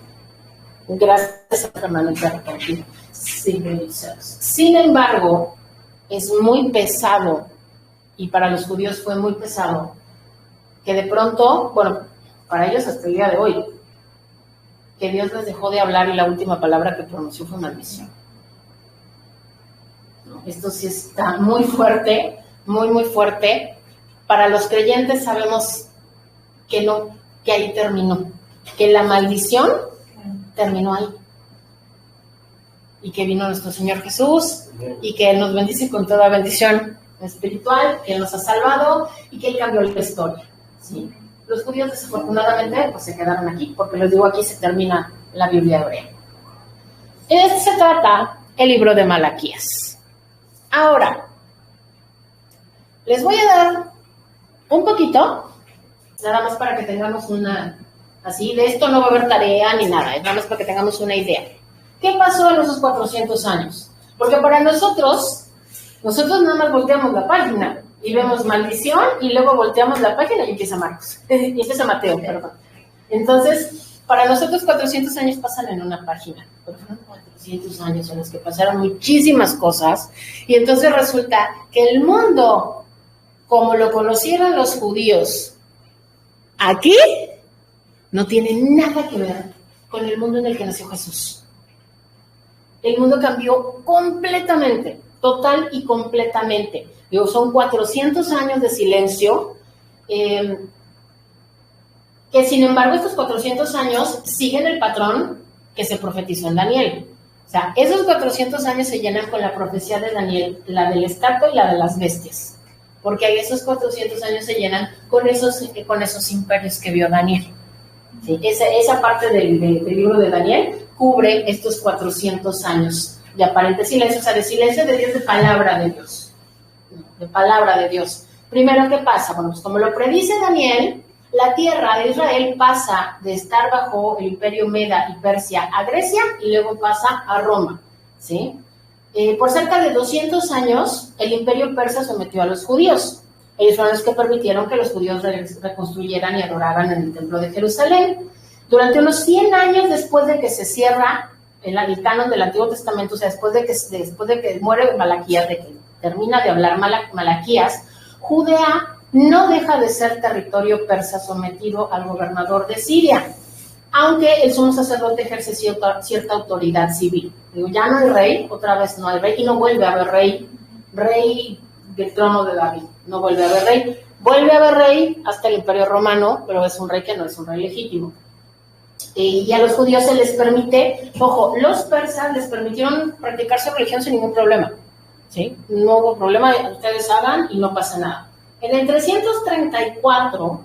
Gracias al remanente arrepentido. Sin embargo, es muy pesado, y para los judíos fue muy pesado, que de pronto, bueno, para ellos hasta el día de hoy, que Dios les dejó de hablar y la última palabra que pronunció fue maldición. Esto sí está muy fuerte, muy, muy fuerte. Para los creyentes sabemos que no, que ahí terminó, que la maldición terminó ahí. Y que vino nuestro Señor Jesús, y que Él nos bendice con toda bendición espiritual, que Él nos ha salvado, y que Él cambió la historia, ¿sí? Los judíos desafortunadamente pues se quedaron aquí, porque les digo, aquí se termina la Biblia hebrea. De esto se trata el libro de Malaquías. Ahora, les voy a dar un poquito, nada más para que tengamos una, así, de esto no va a haber tarea ni nada, es nada más para que tengamos una idea. ¿Qué pasó en esos 400 años? Porque para nosotros nada más volteamos la página y vemos maldición, y luego volteamos la página y empieza Marcos, y empieza Mateo, perdón. Entonces, para nosotros 400 años pasan en una página, pero fueron 400 años en los que pasaron muchísimas cosas, y entonces resulta que el mundo, como lo conocieron los judíos aquí, no tiene nada que ver con el mundo en el que nació Jesús. El mundo cambió completamente, total y completamente. Digo, son 400 años de silencio, que sin embargo estos 400 años siguen el patrón que se profetizó en Daniel. O sea, esos 400 años se llenan con la profecía de Daniel, la del estatua y la de las bestias, porque ahí esos 400 años se llenan con esos imperios que vio Daniel. Sí, esa parte del libro de Daniel cubre estos 400 años de aparente silencio, o sea, de silencio de Dios, de palabra de Dios. De palabra de Dios. Primero, ¿qué pasa? Bueno, pues como lo predice Daniel, la tierra de Israel pasa de estar bajo el imperio Meda y Persia a Grecia y luego pasa a Roma, ¿sí? Por cerca de 200 años, el imperio persa sometió a los judíos. Ellos fueron los que permitieron que los judíos reconstruyeran y adoraran en el templo de Jerusalén. Durante unos 100 años después de que se cierra el canon del Antiguo Testamento, o sea, después de que muere Malaquías, de que termina de hablar Malaquías, Judea no deja de ser territorio persa sometido al gobernador de Siria, aunque el sumo sacerdote ejerce cierta autoridad civil. Digo, ya no hay rey, otra vez no hay rey, y no vuelve a haber rey del trono de David, no vuelve a haber rey. Vuelve a haber rey hasta el Imperio Romano, pero es un rey que no es un rey legítimo. Y a los judíos se les permite, ojo, los persas les permitieron practicar su religión sin ningún problema, ¿sí? No hubo problema, ustedes hagan y no pasa nada. En el 334,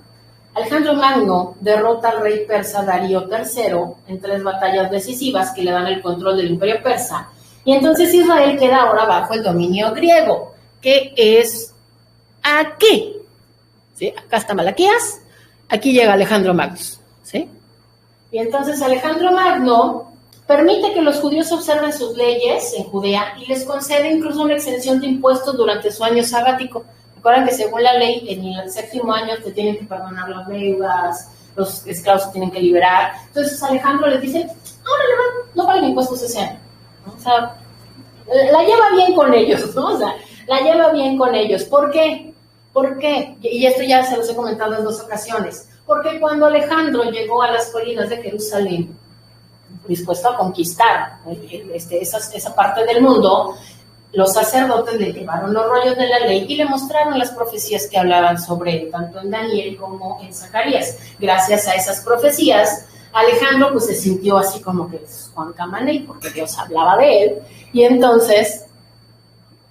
Alejandro Magno derrota al rey persa Darío III en 3 batallas decisivas que le dan el control del imperio persa, y entonces Israel queda ahora bajo el dominio griego, que es aquí, ¿sí? Acá está Malaquías, aquí llega Alejandro Magno, ¿sí? Y entonces Alejandro Magno permite que los judíos observen sus leyes en Judea y les concede incluso una exención de impuestos durante su año sabático. Recuerdan que según la ley, en el 7º año te tienen que perdonar las deudas, los esclavos se tienen que liberar. Entonces Alejandro les dice, ahora no paguen impuestos ese año, ¿no? O sea, la lleva bien con ellos, ¿no? O sea, la lleva bien con ellos. ¿Por qué? ¿Por qué? Y esto ya se los he comentado en 2 ocasiones. Porque cuando Alejandro llegó a las colinas de Jerusalén, dispuesto a conquistar esa parte del mundo, los sacerdotes le llevaron los rollos de la ley y le mostraron las profecías que hablaban sobre él, tanto en Daniel como en Zacarías. Gracias a esas profecías, Alejandro pues se sintió así como que es Juan Camaney, porque Dios hablaba de él, y entonces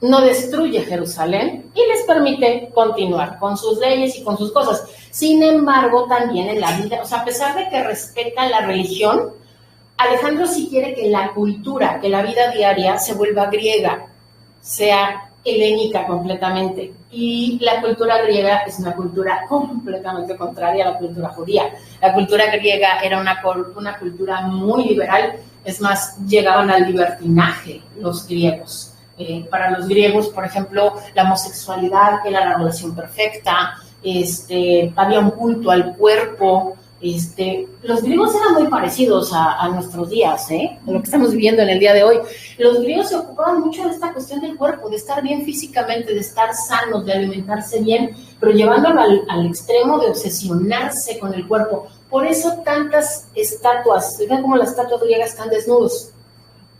no destruye Jerusalén y les permite continuar con sus leyes y con sus cosas. Sin embargo, también en la vida, o sea, a pesar de que respeta la religión, Alejandro sí quiere que la cultura, que la vida diaria se vuelva griega, sea helénica completamente. Y la cultura griega es una cultura completamente contraria a la cultura judía. La cultura griega era una cultura muy liberal, es más, llegaban al libertinaje los griegos. Para los griegos, por ejemplo, la homosexualidad era la relación perfecta, había un culto al cuerpo. Los griegos eran muy parecidos a nuestros días, lo que estamos viviendo en el día de hoy. Los griegos se ocupaban mucho de esta cuestión del cuerpo, de estar bien físicamente, de estar sanos, de alimentarse bien, pero llevándolo al extremo de obsesionarse con el cuerpo. Por eso tantas estatuas, vean cómo las estatuas griegas están desnudos,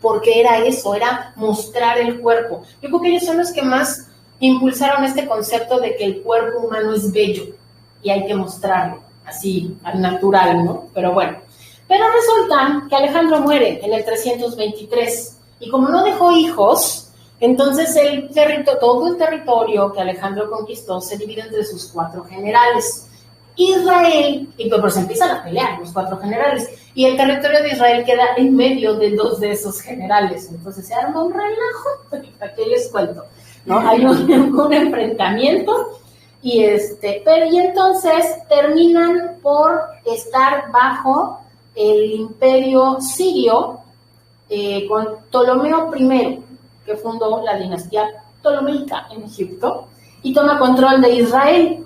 porque era eso, era mostrar el cuerpo. Yo creo que ellos son los que más impulsaron este concepto de que el cuerpo humano es bello y hay que mostrarlo así, al natural, ¿no? Pero bueno, pero resulta que Alejandro muere en el 323 y como no dejó hijos, entonces todo el territorio que Alejandro conquistó se divide entre sus 4 generales. Israel, y pues empiezan a pelear los 4 generales, y el territorio de Israel queda en medio de 2 de esos generales, entonces se arma un relajo, ¿para qué les cuento? ¿No? Hay un enfrentamiento, y entonces terminan por estar bajo el imperio sirio, con Ptolomeo I, que fundó la dinastía ptolomeica en Egipto, y toma control de Israel.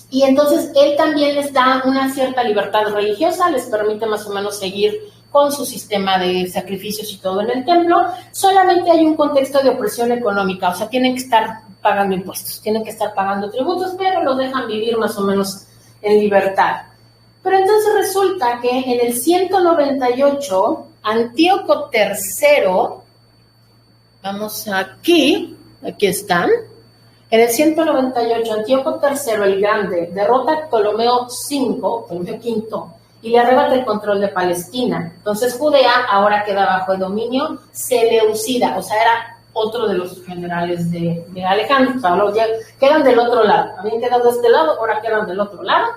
Y entonces él también les da una cierta libertad religiosa, les permite más o menos seguir con su sistema de sacrificios y todo en el templo. Solamente hay un contexto de opresión económica, o sea, tienen que estar pagando impuestos, tienen que estar pagando tributos, pero los dejan vivir más o menos en libertad. Pero entonces resulta que en el 198, Antíoco III, vamos aquí están, en el 198, Antíoco III el Grande derrota a Ptolomeo V, y le arrebata el control de Palestina. Entonces Judea ahora queda bajo el dominio seleucida, o sea, era otro de los generales de Alejandro, o sea, quedan del otro lado, habían quedado de este lado, ahora quedan del otro lado.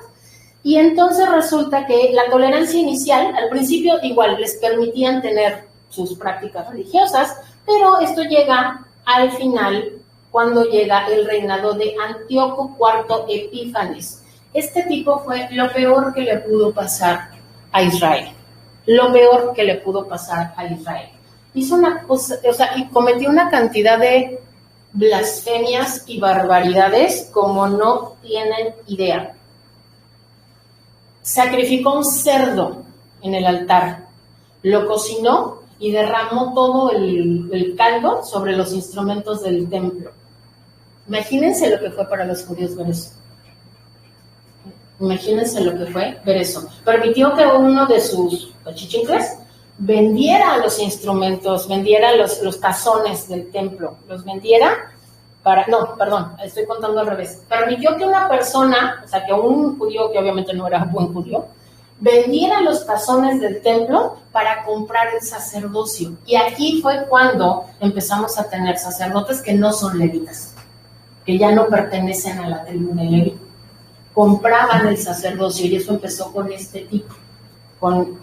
Y entonces resulta que la tolerancia inicial, al principio igual les permitían tener sus prácticas religiosas, pero esto llega al final cuando llega el reinado de Antíoco IV Epífanes. Este tipo fue lo peor que le pudo pasar a Israel. Lo peor que le pudo pasar a Israel. Hizo una cosa, o sea, y cometió una cantidad de blasfemias y barbaridades como no tienen idea. Sacrificó un cerdo en el altar, lo cocinó y derramó todo el caldo sobre los instrumentos del templo. Imagínense lo que fue para los judíos ver eso. Imagínense lo que fue ver eso. Permitió que uno de sus achichincles vendiera los instrumentos, vendiera los tazones del templo, los vendiera estoy contando al revés. Permitió que una persona, o sea, que un judío que obviamente no era buen judío, vendiera los tazones del templo para comprar el sacerdocio. Y aquí fue cuando empezamos a tener sacerdotes que no son levitas, que ya no pertenecen a la tribu de Leví. Compraban el sacerdocio y eso empezó con este tipo, con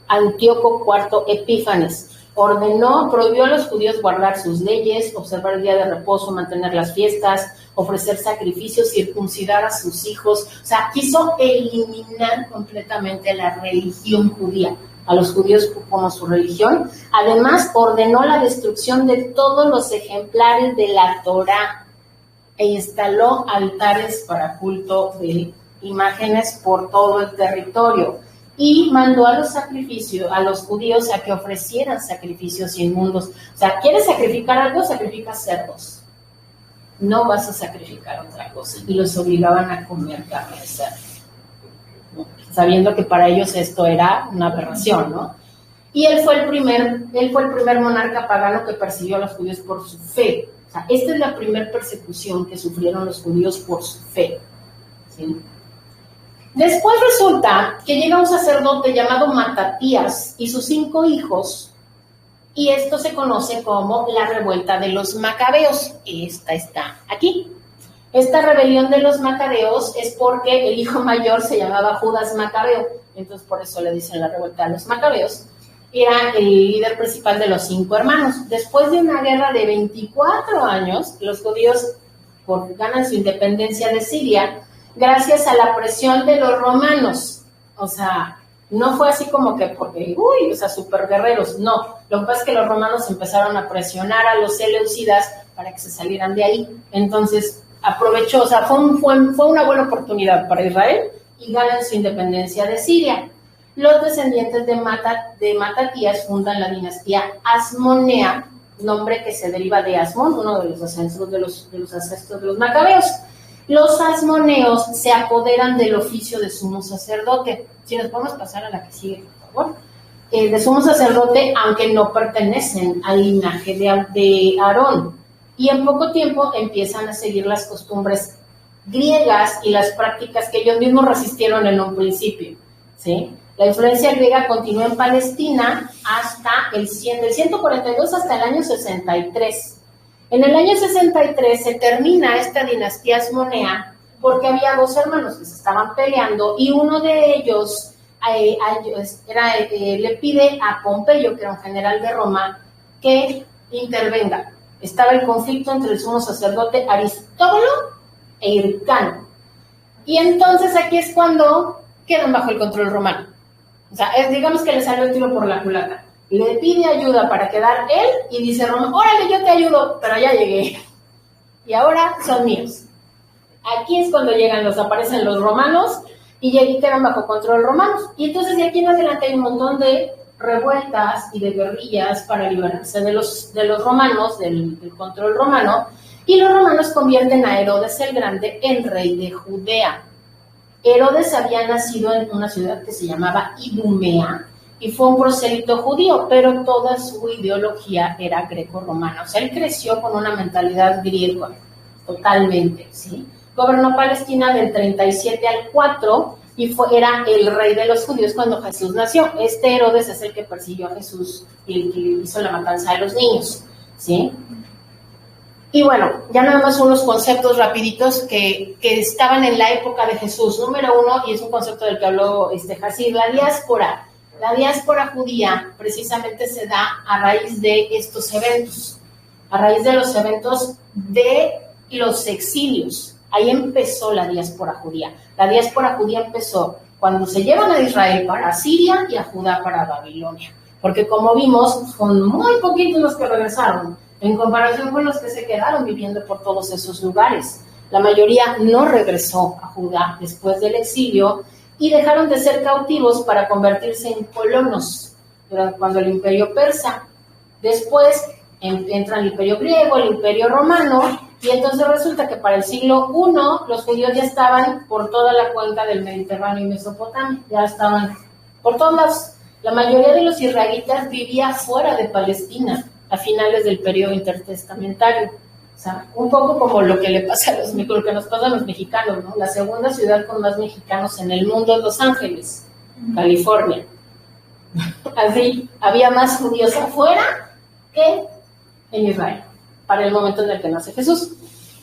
Antíoco IV Epífanes. Prohibió a los judíos guardar sus leyes, observar el día de reposo, mantener las fiestas, ofrecer sacrificios, circuncidar a sus hijos. O sea, quiso eliminar completamente la religión judía, a los judíos como su religión. Además, ordenó la destrucción de todos los ejemplares de la Torá e instaló altares para culto de imágenes por todo el territorio. Y mandó a los judíos a que ofrecieran sacrificios inmundos. O sea, ¿quieres sacrificar algo? Sacrifica cerdos. No vas a sacrificar otra cosa. Y los obligaban a comer carne de cerdo, sabiendo que para ellos esto era una aberración, ¿no? Y él fue el primer monarca pagano que persiguió a los judíos por su fe. O sea, esta es la primera persecución que sufrieron los judíos por su fe, ¿sí? Después resulta que llega un sacerdote llamado Matatías y sus 5 hijos, y esto se conoce como la revuelta de los macabeos. Esta está aquí. Esta rebelión de los macabeos es porque el hijo mayor se llamaba Judas Macabeo, entonces por eso le dicen la revuelta de los macabeos. Era el líder principal de los 5 hermanos. Después de una guerra de 24 años, los judíos ganan su independencia de Siria, gracias a la presión de los romanos. O sea, no fue así como que porque, super guerreros, no. Lo que pasa es que los romanos empezaron a presionar a los seleucidas para que se salieran de ahí. Entonces, aprovechó, o sea, fue una buena oportunidad para Israel y ganan su independencia de Siria. Los descendientes de Matatías fundan la dinastía Asmonea, nombre que se deriva de Asmón, uno de los ancestros de los macabeos. Los asmoneos se apoderan del oficio de sumo sacerdote. Si nos podemos pasar a la que sigue, por favor. De sumo sacerdote, aunque no pertenecen al linaje de Aarón. Y en poco tiempo empiezan a seguir las costumbres griegas y las prácticas que ellos mismos resistieron en un principio, ¿sí? La influencia griega continúa en Palestina hasta del 142 hasta el año 63. En el año 63 se termina esta dinastía asmonea porque había 2 hermanos que se estaban peleando y uno de ellos le pide a Pompeyo, que era un general de Roma, que intervenga. Estaba el conflicto entre el sumo sacerdote Aristóbulo e Hircano. Y entonces aquí es cuando quedan bajo el control romano. O sea, digamos que le salió el tiro por la culata. Le pide ayuda para quedar él y dice Roma, órale, yo te ayudo, pero ya llegué. Y ahora son míos. Aquí es cuando aparecen los romanos y quedan bajo control romanos. Y entonces de aquí en adelante hay un montón de revueltas y de guerrillas para liberarse de los romanos, del control romano. Y los romanos convierten a Herodes el Grande en rey de Judea. Herodes había nacido en una ciudad que se llamaba Idumea y fue un prosélito judío, pero toda su ideología era greco-romana. O sea, él creció con una mentalidad griega, totalmente, ¿sí? Gobernó Palestina del 37 al 4 y era el rey de los judíos cuando Jesús nació. Este Herodes es el que persiguió a Jesús y el que hizo la matanza de los niños, ¿sí? Y bueno, ya nada más unos conceptos rapiditos que estaban en la época de Jesús. Número uno, y es un concepto del que habló Hasid, la diáspora. La diáspora judía precisamente se da a raíz de estos eventos, a raíz de los eventos de los exilios. Ahí empezó la diáspora judía. La diáspora judía empezó cuando se llevan a Israel para Siria y a Judá para Babilonia. Porque como vimos, son muy poquitos los que regresaron, en comparación con los que se quedaron viviendo por todos esos lugares. La mayoría no regresó a Judá después del exilio y dejaron de ser cautivos para convertirse en colonos cuando el imperio persa. Después entra el imperio griego, el imperio romano, y entonces resulta que para el siglo I los judíos ya estaban por toda la cuenca del Mediterráneo y Mesopotamia, ya estaban por todos lados. La mayoría de los israelitas vivía fuera de Palestina a finales del periodo intertestamentario. O sea, un poco como lo que le pasa lo que nos pasa a los mexicanos, ¿no? La segunda ciudad con más mexicanos en el mundo es Los Ángeles, California. Así, había más judíos afuera que en Israel, para el momento en el que nace Jesús.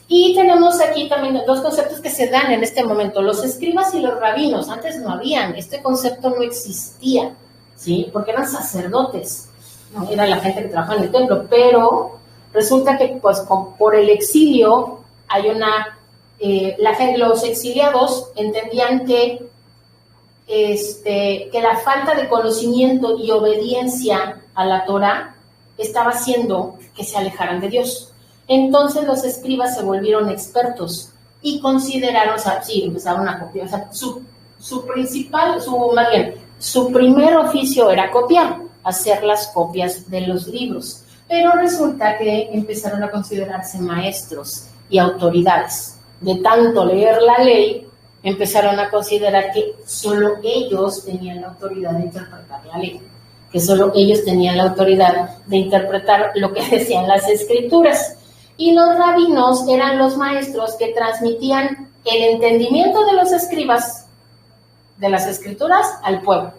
Y tenemos aquí también dos conceptos que se dan en este momento, los escribas y los rabinos. Antes no habían, este concepto no existía, ¿sí? Porque eran sacerdotes, ¿no? Era la gente que trabajaba en el templo, pero resulta que pues por el exilio hay los exiliados entendían que la falta de conocimiento y obediencia a la Torá estaba haciendo que se alejaran de Dios. Entonces los escribas se volvieron expertos y consideraron, o sea, sí, empezaron a copiar. O sea, su primer oficio era copiar, hacer las copias de los libros. Pero resulta que empezaron a considerarse maestros y autoridades. De tanto leer la ley, empezaron a considerar que solo ellos tenían la autoridad de interpretar la ley, que solo ellos tenían la autoridad de interpretar lo que decían las escrituras. Y los rabinos eran los maestros que transmitían el entendimiento de los escribas de las escrituras al pueblo,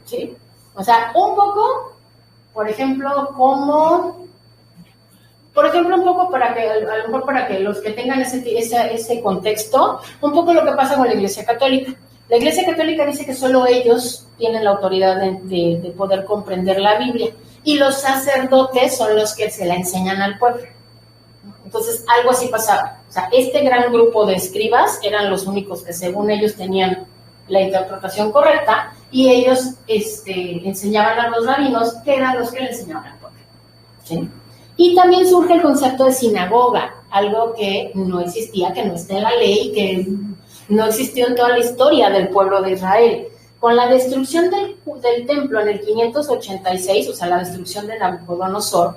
¿sí? O sea, un poco, por ejemplo, un poco para que, a lo mejor para que los que tengan ese contexto, un poco lo que pasa con la Iglesia Católica. La Iglesia Católica dice que solo ellos tienen la autoridad de poder comprender la Biblia, y los sacerdotes son los que se la enseñan al pueblo. Entonces, algo así pasaba. O sea, este gran grupo de escribas eran los únicos que, según ellos, tenían la interpretación correcta, y ellos enseñaban a los rabinos, que eran los que le enseñaban al pueblo, ¿sí? Y también surge el concepto de sinagoga, algo que no existía, que no está en la ley, que no existió en toda la historia del pueblo de Israel. Con la destrucción del templo en el 586, o sea, la destrucción de Nabucodonosor,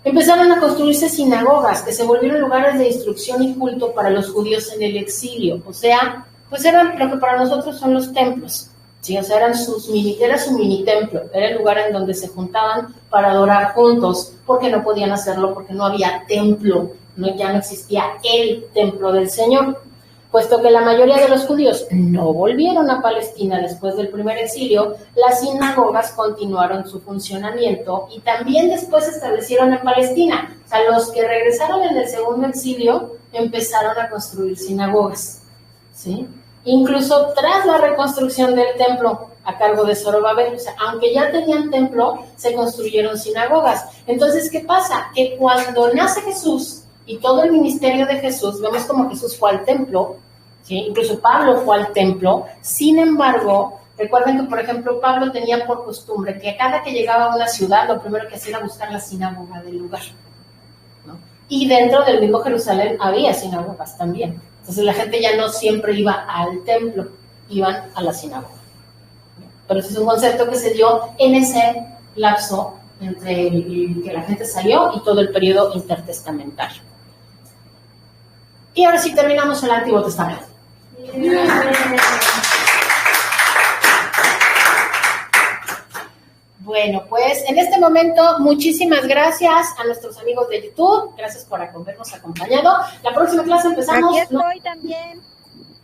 empezaron a construirse sinagogas que se volvieron lugares de instrucción y culto para los judíos en el exilio. O sea, pues eran lo que para nosotros son los templos, ¿sí? O sea, era su mini templo, era el lugar en donde se juntaban para adorar juntos, porque no podían hacerlo porque no había templo, ya no existía el templo del Señor. Puesto que la mayoría de los judíos no volvieron a Palestina después del primer exilio, las sinagogas continuaron su funcionamiento y también después se establecieron en Palestina. O sea, los que regresaron en el segundo exilio empezaron a construir sinagogas, ¿sí? Incluso tras la reconstrucción del templo a cargo de Zorobabel, o sea, aunque ya tenían templo, se construyeron sinagogas. Entonces, ¿qué pasa? Que cuando nace Jesús y todo el ministerio de Jesús, vemos como Jesús fue al templo, ¿sí? Incluso Pablo fue al templo. Sin embargo, recuerden que, por ejemplo, Pablo tenía por costumbre que cada que llegaba a una ciudad, lo primero que hacía era buscar la sinagoga del lugar, ¿no? Y dentro del mismo Jerusalén había sinagogas también. Entonces la gente ya no siempre iba al templo, iban a la sinagoga. Pero ese es un concepto que se dio en ese lapso entre que la gente salió y todo el periodo intertestamentario. Y ahora sí terminamos el Antiguo Testamento. Bueno, pues en este momento, muchísimas gracias a nuestros amigos de YouTube. Gracias por habernos acompañado. La próxima clase empezamos. Aquí estoy también.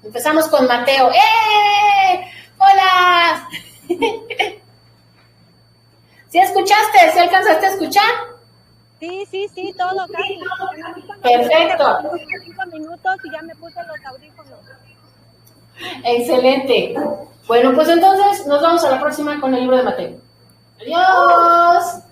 Empezamos con Mateo. ¡Hola! ¿Sí escuchaste? ¿Sí alcanzaste a escuchar? Sí, todo casi. Perfecto. 5 minutos y ya me puse los audífonos. Excelente. Bueno, pues entonces nos vemos a la próxima con el libro de Mateo. Adiós.